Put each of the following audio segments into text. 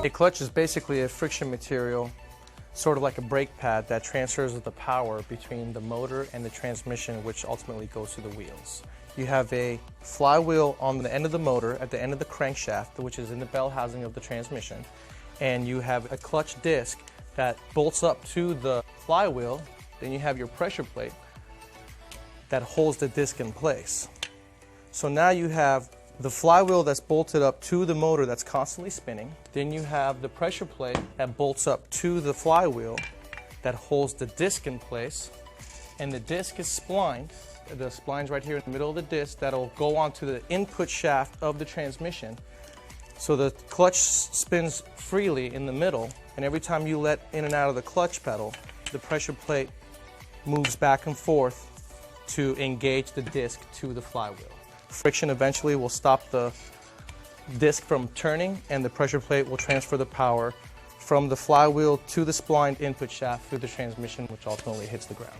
A clutch is basically a friction material, sort of like a brake pad that transfers the power between the motor and the transmission, which ultimately goes to the wheels. You have a flywheel on the end of the motor at the end of the crankshaft, which is in the bell housing of the transmission, and you have a clutch disc that bolts up to the flywheel. Then you have your pressure plate that holds the disc in place. So now you have the flywheel that's bolted up to the motor that's constantly spinning. Then you have the pressure plate that bolts up to the flywheel that holds the disc in place. And the disc is splined. The spline's right here in the middle of the disc that'll go onto the input shaft of the transmission. So the clutch spins freely in the middle, and every time you let in and out of the clutch pedal, the pressure plate moves back and forth to engage the disc to the flywheel. Friction eventually will stop the disc from turning, and the pressure plate will transfer the power from the flywheel to the splined input shaft through the transmission, which ultimately hits the ground.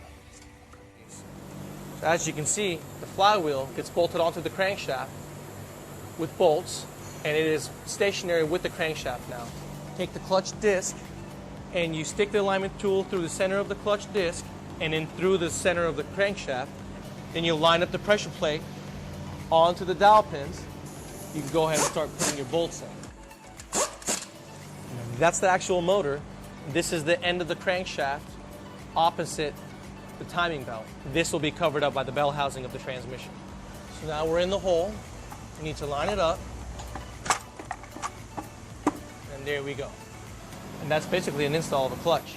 So as you can see, the flywheel gets bolted onto the crankshaft with bolts, and it is stationary with the crankshaft now. Take the clutch disc, and you stick the alignment tool through the center of the clutch disc and in through the center of the crankshaft. Then you line up the pressure plate onto the dowel pins. You can go ahead and start putting your bolts in. That's the actual motor. This is the end of the crankshaft opposite the timing belt. This will be covered up by the bell housing of the transmission. So now we're in the hole. We need to line it up. And there we go. And that's basically an install of a clutch.